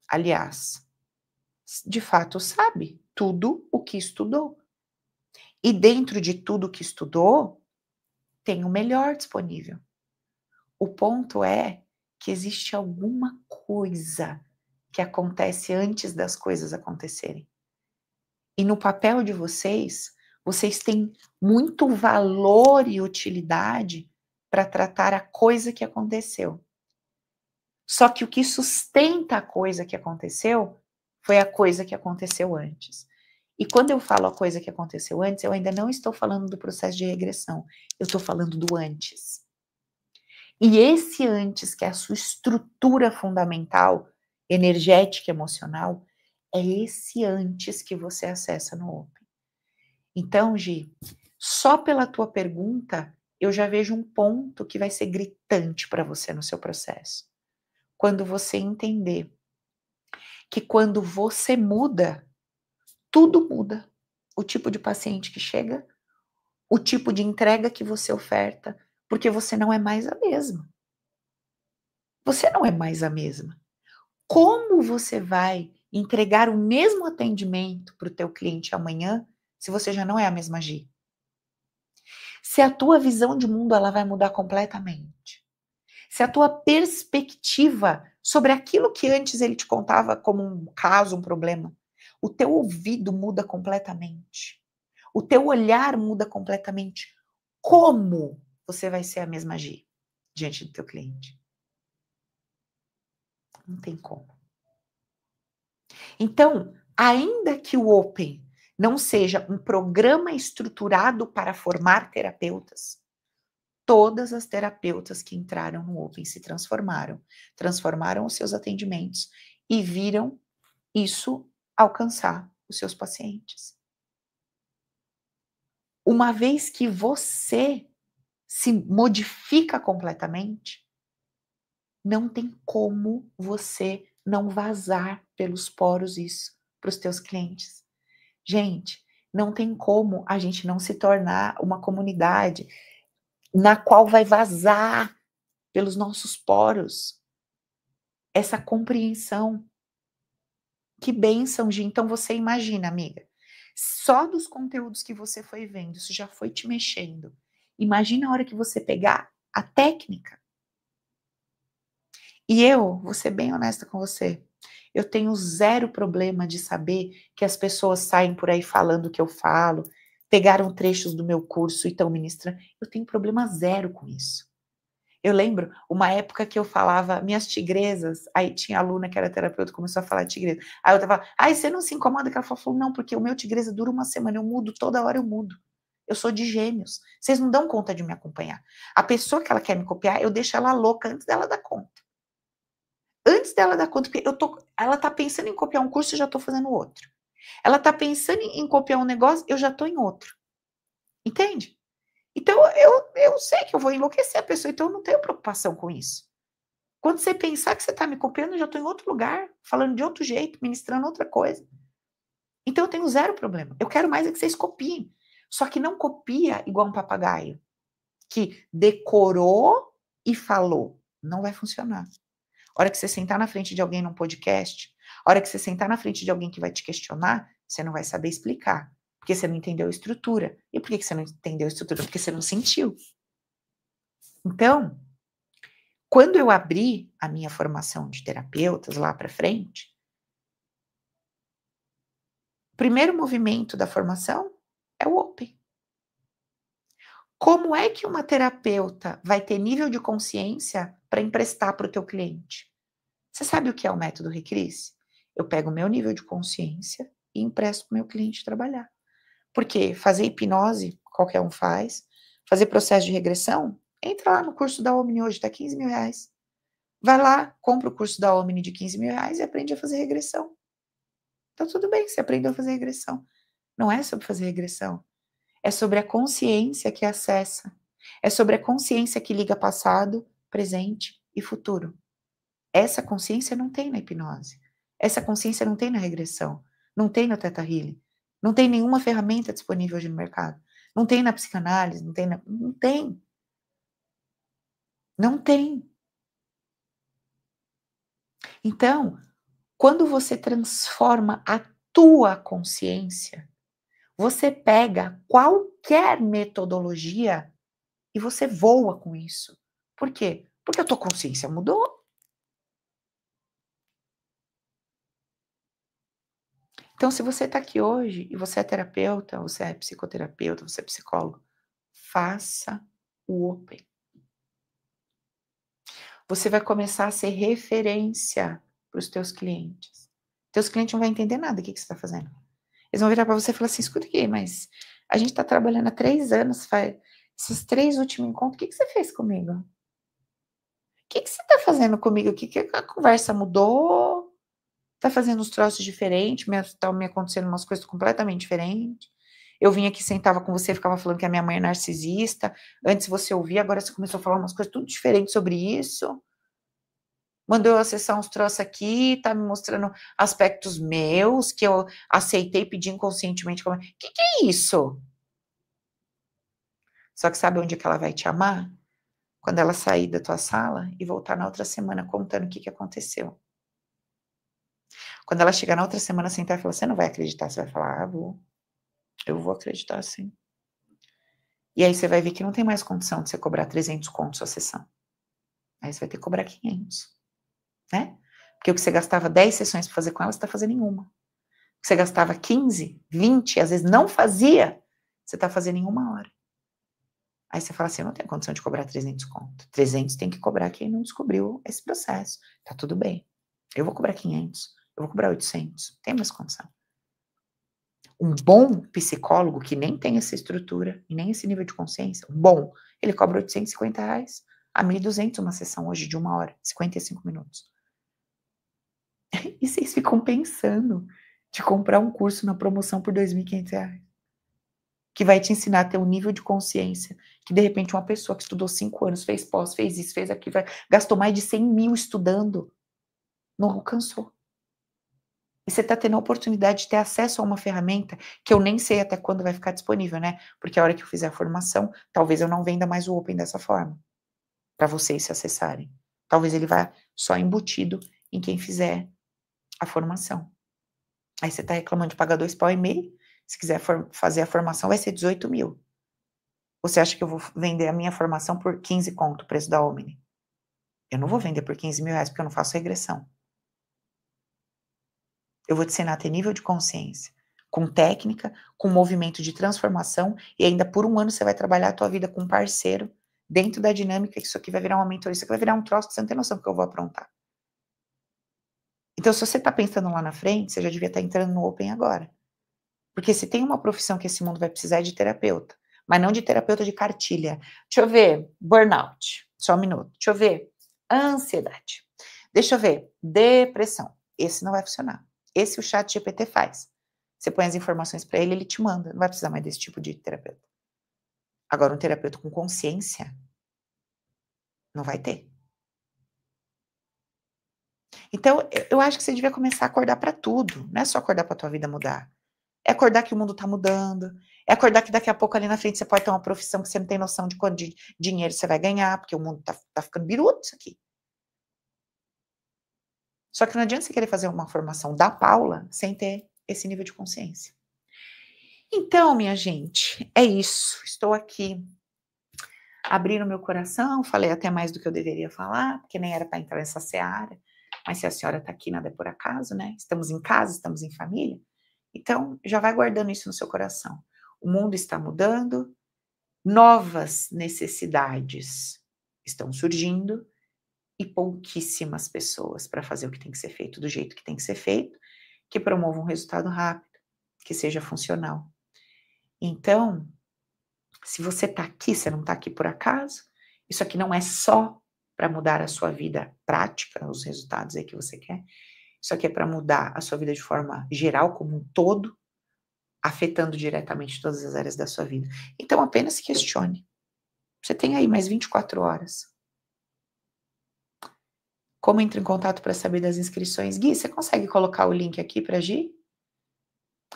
Aliás, de fato sabe tudo o que estudou. E dentro de tudo que estudou, tem o melhor disponível. O ponto é que existe alguma coisa que acontece antes das coisas acontecerem. E no papel de vocês, vocês têm muito valor e utilidade para tratar a coisa que aconteceu. Só que o que sustenta a coisa que aconteceu foi a coisa que aconteceu antes. E quando eu falo a coisa que aconteceu antes, eu ainda não estou falando do processo de regressão, eu estou falando do antes. E esse antes, que é a sua estrutura fundamental, energética, emocional, é esse antes que você acessa no Open. Então, Gi, só pela tua pergunta, eu já vejo um ponto que vai ser gritante para você no seu processo. Quando você entender que quando você muda, tudo muda. O tipo de paciente que chega, o tipo de entrega que você oferta, porque você não é mais a mesma. Você não é mais a mesma. Como você vai entregar o mesmo atendimento para o teu cliente amanhã, se você já não é a mesma Gi? Se a tua visão de mundo ela vai mudar completamente. Se a tua perspectiva sobre aquilo que antes ele te contava como um caso, um problema, o teu ouvido muda completamente. O teu olhar muda completamente. Como você vai ser a mesma Gi diante do teu cliente? Não tem como. Então, ainda que o Open não seja um programa estruturado para formar terapeutas, todas as terapeutas que entraram no Open se transformaram os seus atendimentos e viram isso alcançar os seus pacientes. Uma vez que você se modifica completamente, não tem como você não vazar pelos poros isso para os teus clientes. Gente, não tem como a gente não se tornar uma comunidade na qual vai vazar pelos nossos poros essa compreensão. Que bênção, Gi. Então você imagina, amiga, só dos conteúdos que você foi vendo, isso já foi te mexendo. Imagina a hora que você pegar a técnica. E eu, vou ser bem honesta com você, eu tenho zero problema de saber que as pessoas saem por aí falando o que eu falo, pegaram trechos do meu curso e estão ministrando. Eu tenho problema zero com isso. Eu lembro uma época que eu falava minhas tigresas, aí tinha aluna que era terapeuta, começou a falar de tigresa. Aí eu tava, ai, você não se incomoda? Que ela falou, não, porque o meu tigresa dura uma semana, eu mudo, toda hora eu mudo. Eu sou de Gêmeos, vocês não dão conta de me acompanhar. A pessoa que ela quer me copiar, eu deixo ela louca antes dela dar conta. Antes dela dar conta, porque ela tá pensando em copiar um curso, eu já tô fazendo outro. Ela tá pensando em copiar um negócio, eu já tô em outro. Entende? Então, eu sei que eu vou enlouquecer a pessoa, então eu não tenho preocupação com isso. Quando você pensar que você está me copiando, eu já estou em outro lugar, falando de outro jeito, ministrando outra coisa. Então eu tenho zero problema. Eu quero mais é que vocês copiem. Só que não copia igual um papagaio, que decorou e falou. Não vai funcionar. A hora que você sentar na frente de alguém num podcast, a hora que você sentar na frente de alguém que vai te questionar, você não vai saber explicar. Porque você não entendeu a estrutura. E por que você não entendeu a estrutura? Porque você não sentiu. Então, quando eu abri a minha formação de terapeutas lá para frente, o primeiro movimento da formação é o Open. Como é que uma terapeuta vai ter nível de consciência para emprestar para o teu cliente? Você sabe o que é o método Recris? Eu pego o meu nível de consciência e empresto para o meu cliente trabalhar. Porque fazer hipnose, qualquer um faz. Fazer processo de regressão, entra lá no curso da Omni hoje, tá R$15.000. Vai lá, compra o curso da Omni de R$15.000 e aprende a fazer regressão. Então tudo bem, você aprendeu a fazer regressão. Não é sobre fazer regressão. É sobre a consciência que acessa. É sobre a consciência que liga passado, presente e futuro. Essa consciência não tem na hipnose. Essa consciência não tem na regressão. Não tem no Theta Healing. Não tem nenhuma ferramenta disponível hoje no mercado. Não tem na psicanálise, não tem. Não tem. Não tem. Então, quando você transforma a tua consciência, você pega qualquer metodologia e você voa com isso. Por quê? Porque a tua consciência mudou. Então, se você está aqui hoje e você é terapeuta, você é psicoterapeuta, você é psicólogo, faça o Open. Você vai começar a ser referência para os teus clientes. Teus clientes não vão entender nada do que você está fazendo. Eles vão virar para você e falar assim, escuta aqui, mas a gente está trabalhando há 3 anos, faz esses 3 últimos encontros, o que você fez comigo? O que você está fazendo comigo? Que a conversa mudou? Tá fazendo uns troços diferentes, tá me acontecendo umas coisas completamente diferentes. Eu vim aqui, sentava com você, ficava falando que a minha mãe é narcisista. Antes você ouvia, agora você começou a falar umas coisas tudo diferentes sobre isso. Mandou eu acessar uns troços aqui, tá me mostrando aspectos meus que eu aceitei e pedi inconscientemente. Que é isso? Só que sabe onde que ela vai te amar? Quando ela sair da tua sala e voltar na outra semana contando o que aconteceu. Quando ela chegar na outra semana, sentar e falar, você não vai acreditar, você vai falar, vou. Eu vou acreditar, sim. E aí você vai ver que não tem mais condição de você cobrar 300 contos a sessão. Aí você vai ter que cobrar 500, né? Porque o que você gastava 10 sessões para fazer com ela, você está fazendo em uma. O que você gastava 15, 20, às vezes não fazia, você está fazendo em 1 hora. Aí você fala assim, eu não tenho condição de cobrar 300 contos. 300 tem que cobrar quem não descobriu esse processo. Tá tudo bem. Eu vou cobrar 500, eu vou cobrar 800. Não tem mais condição. Um bom psicólogo que nem tem essa estrutura e nem esse nível de consciência, bom, ele cobra R$850 a 1.200 uma sessão hoje de 1 hora, 55 minutos. E vocês ficam pensando de comprar um curso na promoção por R$2.500, que vai te ensinar a ter um nível de consciência, que de repente uma pessoa que estudou 5 anos, fez pós, fez isso, fez aquilo, gastou mais de 100 mil estudando, não alcançou. E você está tendo a oportunidade de ter acesso a uma ferramenta que eu nem sei até quando vai ficar disponível, né? Porque a hora que eu fizer a formação, talvez eu não venda mais o Open dessa forma, para vocês se acessarem. Talvez ele vá só embutido em quem fizer a formação. Aí você está reclamando de pagar 2,5 pau, se quiser fazer a formação vai ser 18 mil. Você acha que eu vou vender a minha formação por 15 conto, o preço da Omni? Eu não vou vender por 15 mil reais porque eu não faço regressão. Eu vou te ensinar a ter nível de consciência, com técnica, com movimento de transformação, e ainda por 1 ano você vai trabalhar a tua vida com um parceiro, dentro da dinâmica que isso aqui vai virar uma mentoria, isso aqui vai virar um troço que você não tem noção do que eu vou aprontar. Então, se você está pensando lá na frente, você já devia estar entrando no Open agora. Porque se tem uma profissão que esse mundo vai precisar é de terapeuta, mas não de terapeuta de cartilha. Deixa eu ver, burnout, só um minuto. Deixa eu ver, ansiedade. Deixa eu ver, depressão. Esse não vai funcionar. Esse o chat GPT faz. Você põe as informações para ele, ele te manda. Não vai precisar mais desse tipo de terapeuta. Agora, um terapeuta com consciência, não vai ter. Então, eu acho que você devia começar a acordar para tudo. Não é só acordar para a tua vida mudar. É acordar que o mundo está mudando. É acordar que daqui a pouco ali na frente você pode ter uma profissão que você não tem noção de quanto de dinheiro você vai ganhar, porque o mundo tá ficando biruto isso aqui. Só que não adianta você querer fazer uma formação da Paula sem ter esse nível de consciência. Então, minha gente, é isso. Estou aqui abrindo meu coração, falei até mais do que eu deveria falar, porque nem era para entrar nessa seara, mas se a senhora está aqui, nada é por acaso, né? Estamos em casa, estamos em família. Então, já vai guardando isso no seu coração. O mundo está mudando, novas necessidades estão surgindo e pouquíssimas pessoas para fazer o que tem que ser feito do jeito que tem que ser feito, que promovam um resultado rápido, que seja funcional. Então, se você está aqui, você não está aqui por acaso, isso aqui não é só para mudar a sua vida prática, os resultados aí que você quer, isso aqui é para mudar a sua vida de forma geral, como um todo, afetando diretamente todas as áreas da sua vida. Então apenas se questione. Você tem aí mais 24 horas. Como entra em contato para saber das inscrições? Gui, você consegue colocar o link aqui para Gi?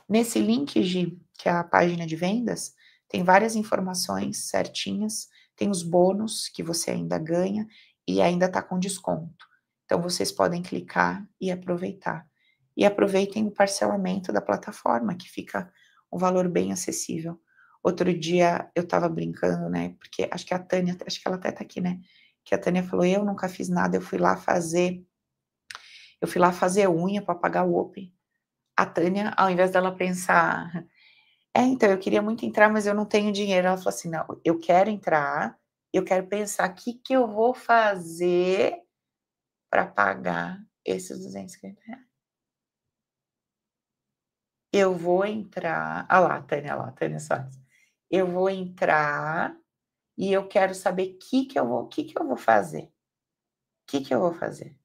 Nesse link, Gi, que é a página de vendas, tem várias informações certinhas, tem os bônus que você ainda ganha e ainda está com desconto. Então, vocês podem clicar e aproveitar. E aproveitem o parcelamento da plataforma, que fica um valor bem acessível. Outro dia eu estava brincando, né? Porque acho que a Tânia, acho que ela até tá aqui, né? Que a Tânia falou, eu nunca fiz nada, eu fui lá fazer unha para pagar o Open. A Tânia, ao invés dela pensar, então, eu queria muito entrar, mas eu não tenho dinheiro. Ela falou assim, não, eu quero entrar, eu quero pensar o que eu vou fazer para pagar esses 250 reais. Eu vou entrar, olha lá, a Tânia Soares. Eu vou entrar e eu quero saber o que eu vou fazer. O que eu vou fazer?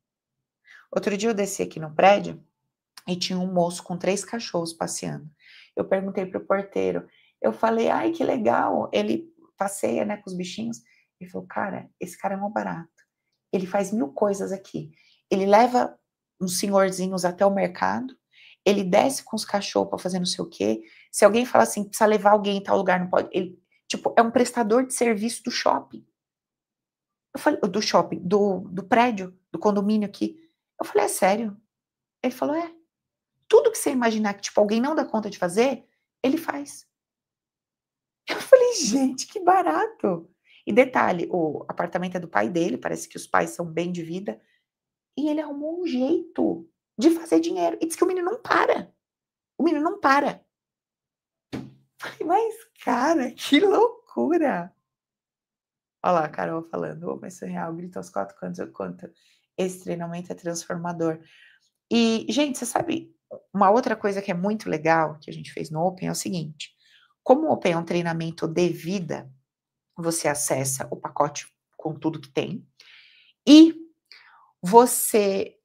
Outro dia eu desci aqui no prédio e tinha um moço com 3 cachorros passeando. Eu perguntei pro porteiro, eu falei, ai, que legal, ele passeia, né, com os bichinhos. Ele falou, cara, esse cara é mó barato. Ele faz 1000 coisas aqui. Ele leva uns senhorzinhos até o mercado, ele desce com os cachorros para fazer não sei o quê. Se alguém fala assim, precisa levar alguém em tal lugar, não pode. Ele, tipo, é um prestador de serviço do shopping. Eu falei, do shopping, do prédio, do condomínio aqui. Eu falei, é sério? Ele falou, é. Tudo que você imaginar que, tipo, alguém não dá conta de fazer, ele faz. Eu falei, gente, que barato. E detalhe, o apartamento é do pai dele, parece que os pais são bem de vida, e ele arrumou um jeito de fazer dinheiro. E diz que o menino não para. O menino não para. Falei, mas, cara, que loucura. Olha lá a Carol falando, ô, mas surreal, grita aos 4 cantos, eu conto. Esse treinamento é transformador. E, gente, você sabe, uma outra coisa que é muito legal que a gente fez no Open é o seguinte: como o Open é um treinamento de vida, você acessa o pacote com tudo que tem e você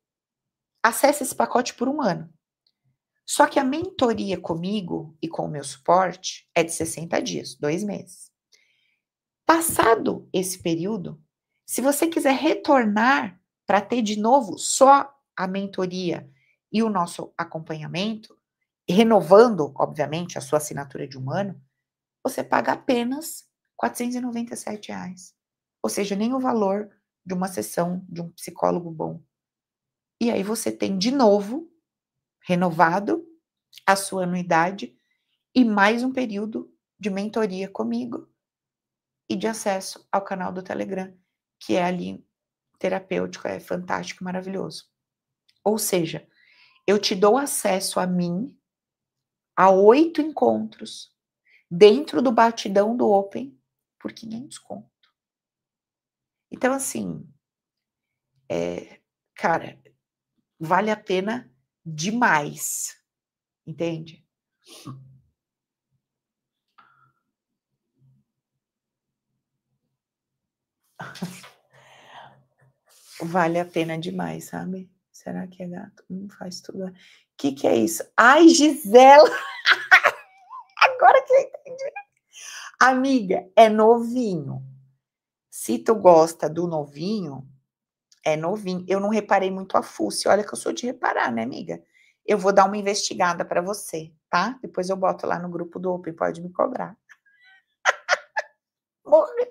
acessa esse pacote por 1 ano. Só que a mentoria comigo e com o meu suporte é de 60 dias, 2 meses. Passado esse período, se você quiser retornar para ter de novo só a mentoria e o nosso acompanhamento, renovando, obviamente, a sua assinatura de 1 ano, você paga apenas R$ 497. Ou seja, nem o valor de uma sessão de um psicólogo bom. E aí você tem de novo, renovado, a sua anuidade e mais um período de mentoria comigo e de acesso ao canal do Telegram, que é ali terapêutico, é fantástico, maravilhoso. Ou seja, eu te dou acesso a mim, a 8 encontros, dentro do batidão do Open, por 500 conto. Então, assim, cara, vale a pena demais, entende? Vale a pena demais, sabe? Será que é gato? Faz tudo. Que é isso? Ai, Gisela! Agora que eu entendi. Amiga, é novinho. Se tu gosta do novinho, é novinho. Eu não reparei muito a fuce. Olha que eu sou de reparar, né, amiga? Eu vou dar uma investigada para você, tá? Depois eu boto lá no grupo do Open, pode me cobrar. Morre.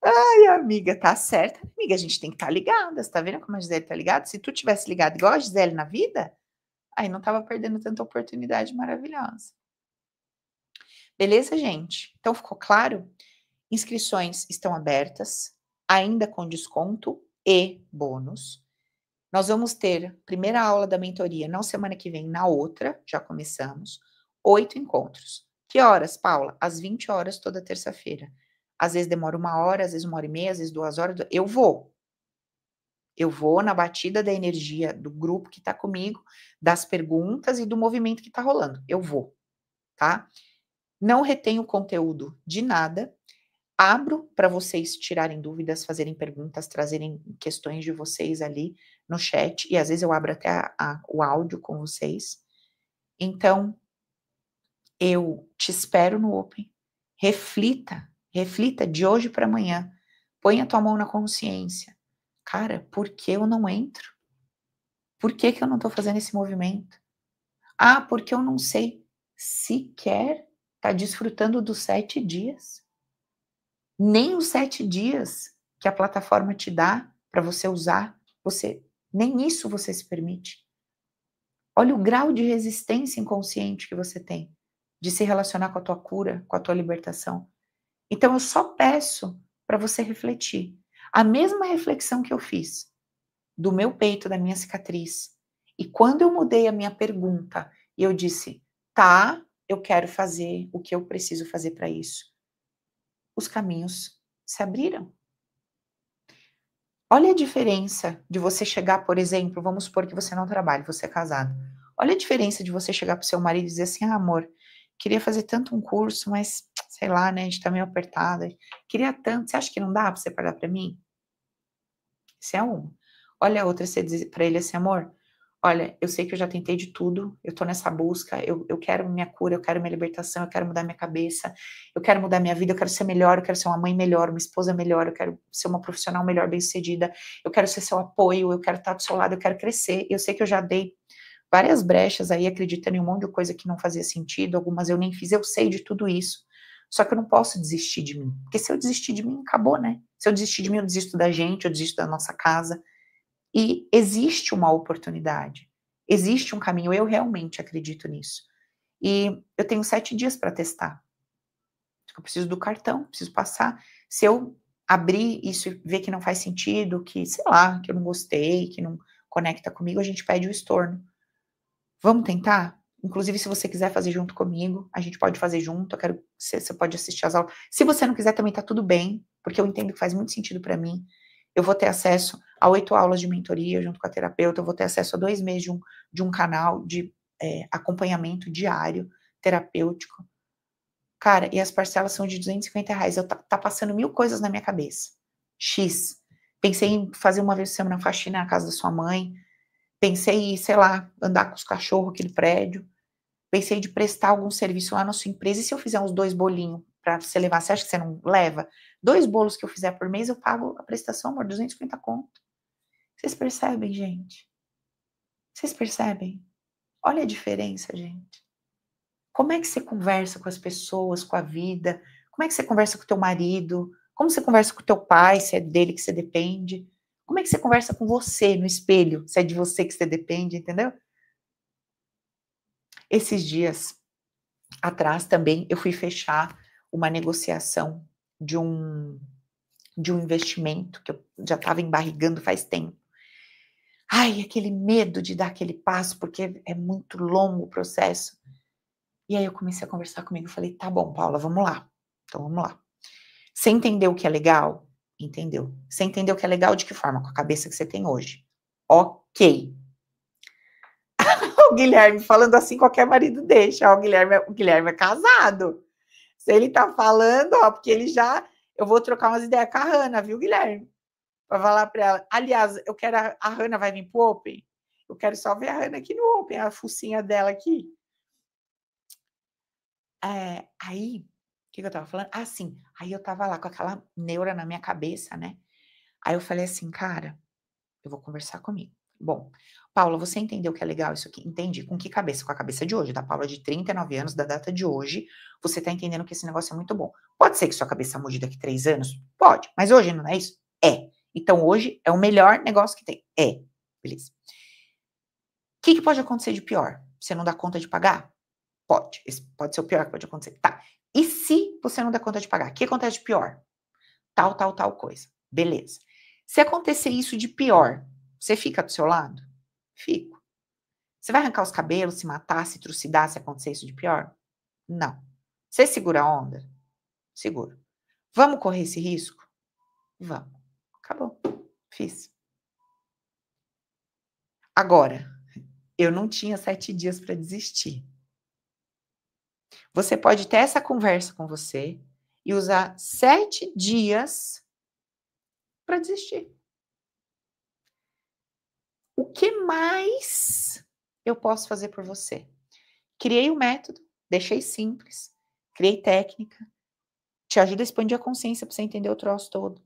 Ai, amiga, tá certa. Amiga, a gente tem que estar ligada. Você tá vendo como a Gisele tá ligada? Se tu tivesse ligado igual a Gisele na vida, aí não tava perdendo tanta oportunidade maravilhosa. Beleza, gente? Então ficou claro? Inscrições estão abertas, ainda com desconto e bônus. Nós vamos ter primeira aula da mentoria, não semana que vem, na outra, já começamos, 8 encontros. Que horas, Paula? Às 20 horas toda terça-feira. Às vezes demora 1 hora, às vezes 1h30, às vezes 2 horas. Eu vou. Eu vou na batida da energia do grupo que tá comigo, das perguntas e do movimento que tá rolando. Eu vou, tá? Não retenho conteúdo de nada. Abro para vocês tirarem dúvidas, fazerem perguntas, trazerem questões de vocês ali no chat. E às vezes eu abro até o áudio com vocês. Então, Eu te espero no Open. Reflita de hoje para amanhã. Põe a tua mão na consciência. Cara, por que eu não entro? Por que eu não estou fazendo esse movimento? Ah, porque eu não sei sequer tá desfrutando dos 7 dias. Nem os 7 dias que a plataforma te dá para você usar, nem isso você se permite. Olha o grau de resistência inconsciente que você tem de se relacionar com a tua cura, com a tua libertação. Então eu só peço para você refletir. A mesma reflexão que eu fiz do meu peito, da minha cicatriz. E quando eu mudei a minha pergunta e eu disse, tá, eu quero fazer o que eu preciso fazer para isso. Os caminhos se abriram. Olha a diferença de você chegar, por exemplo, vamos supor que você não trabalha, você é casado. Olha a diferença de você chegar para o seu marido e dizer assim, ah, amor, queria fazer tanto um curso, mas sei lá, né, a gente tá meio apertada. Queria tanto, você acha que não dá para você pagar para mim? Isso é uma. Olha a outra, você diz para ele assim, amor, olha, eu sei que eu já tentei de tudo, eu tô nessa busca, eu quero minha cura, eu quero minha libertação, eu quero mudar minha cabeça, eu quero mudar minha vida, eu quero ser melhor, eu quero ser uma mãe melhor, uma esposa melhor, eu quero ser uma profissional melhor, bem-sucedida, eu quero ser seu apoio, eu quero estar do seu lado, eu quero crescer. Eu sei que eu já dei várias brechas aí, acreditando em um monte de coisa que não fazia sentido, algumas eu nem fiz, eu sei de tudo isso. Só que eu não posso desistir de mim, porque se eu desistir de mim, acabou, né? Se eu desistir de mim, eu desisto da gente, eu desisto da nossa casa. E existe uma oportunidade, existe um caminho, eu realmente acredito nisso. E eu tenho 7 dias para testar. Eu preciso do cartão, preciso passar. Se eu abrir isso e ver que não faz sentido, que, sei lá, que eu não gostei, que não conecta comigo, a gente pede o estorno. Vamos tentar? Inclusive, se você quiser fazer junto comigo, a gente pode fazer junto. Eu quero, você pode assistir as aulas. Se você não quiser, também tá tudo bem, porque eu entendo que faz muito sentido para mim. Eu vou ter acesso a 8 aulas de mentoria junto com a terapeuta, eu vou ter acesso a 2 meses de um canal de acompanhamento diário terapêutico. Cara, e as parcelas são de R$ 250. Tá passando 1000 coisas na minha cabeça. X. Pensei em fazer uma vez por semana faxina na casa da sua mãe. Pensei em, sei lá, andar com os cachorros aquele prédio. Pensei de prestar algum serviço lá na sua empresa. E se eu fizer uns 2 bolinhos para você levar? Você acha que você não leva? 2 bolos que eu fizer por mês, eu pago a prestação, amor, 250 conto. Vocês percebem, gente? Vocês percebem? Olha a diferença, gente. Como é que você conversa com as pessoas, com a vida? Como é que você conversa com o teu marido? Como você conversa com o teu pai, se é dele que você depende? Como é que você conversa com você no espelho, se é de você que você depende, entendeu? Esses dias atrás também eu fui fechar uma negociação de um investimento que eu já estava embarrigando faz tempo. Ai, aquele medo de dar aquele passo, porque é muito longo o processo. E aí eu comecei a conversar comigo, falei, tá bom, Paula, vamos lá. Então vamos lá. Você entendeu o que é legal? Entendeu. Você entendeu o que é legal de que forma? Com a cabeça que você tem hoje. Ok. O Guilherme falando assim, qualquer marido deixa. Ó, o Guilherme é casado. Se ele tá falando, ó, porque ele já... Eu vou trocar umas ideias com a Hanna, viu, Guilherme? Pra falar pra ela. Aliás, eu quero... A Hanna vai vir pro Open? Eu quero só ver a Hanna aqui no Open, a focinha dela aqui. Aí, o que eu tava falando? Ah, sim. Aí eu tava lá com aquela neura na minha cabeça, né? Aí eu falei assim, cara, eu vou conversar comigo. Bom, Paula, você entendeu que é legal isso aqui? Entendi. Com que cabeça? Com a cabeça de hoje, da Paula de 39 anos, da data de hoje, você tá entendendo que esse negócio é muito bom. Pode ser que sua cabeça mude daqui 3 anos? Pode. Mas hoje não é isso? É. Então hoje é o melhor negócio que tem. É. Beleza. O que pode acontecer de pior? Você não dá conta de pagar? Pode. Esse pode ser o pior que pode acontecer. Tá. E se você não dá conta de pagar? O que acontece de pior? Tal coisa. Beleza. Se acontecer isso de pior, você fica do seu lado? Fico. Você vai arrancar os cabelos, se matar, se trucidar, se acontecer isso de pior? Não. Você segura a onda? Seguro. Vamos correr esse risco? Vamos. Acabou. Fiz. Agora, eu não tinha 7 dias para desistir. Você pode ter essa conversa com você e usar 7 dias para desistir. O que mais eu posso fazer por você? Criei o método, Deixei simples, criei técnica, te ajuda a expandir a consciência para você entender o troço todo.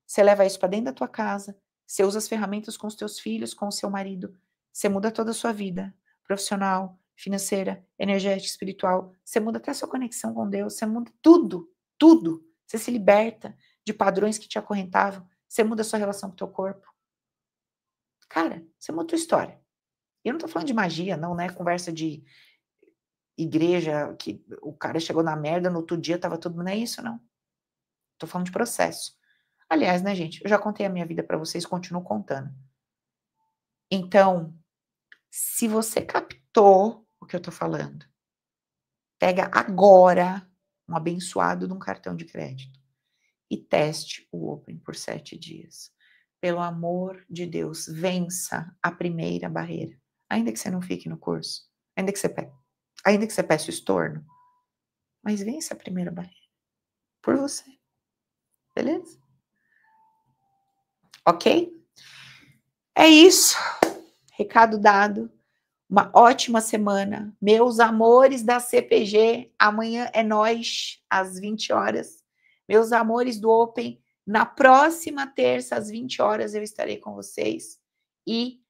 Você leva isso para dentro da tua casa, você usa as ferramentas com os teus filhos, com o seu marido, você muda toda a sua vida, profissional, financeira, energética, espiritual, você muda até a sua conexão com Deus, você muda tudo, tudo. Você se liberta de padrões que te acorrentavam, você muda a sua relação com o teu corpo. Cara, você muda a tua história. E eu não tô falando de magia, não, né? Conversa de igreja, que o cara chegou na merda, no outro dia tava tudo... Não é isso, não. Tô falando de processo. Aliás, né, gente? Eu já contei a minha vida para vocês, continuo contando. Então, se você captou o que eu tô falando, pega agora um abençoado de um cartão de crédito e teste o Open por 7 dias. Pelo amor de Deus, vença a primeira barreira. Ainda que você não fique no curso, ainda que você peça o estorno, mas vença a primeira barreira. Por você. Beleza? Ok? É isso. Recado dado. Uma ótima semana. Meus amores da CPG, amanhã é nós, às 20 horas. Meus amores do Open, na próxima terça, às 20 horas, eu estarei com vocês. E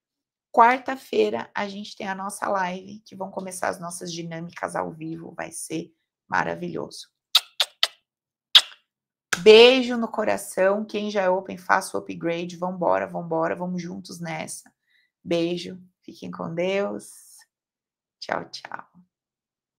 quarta-feira, a gente tem a nossa live, que vão começar as nossas dinâmicas ao vivo. Vai ser maravilhoso. Beijo no coração. Quem já é Open, faça o upgrade. Vambora, vambora. Vamos juntos nessa. Beijo. Fiquem com Deus. Tchau, tchau.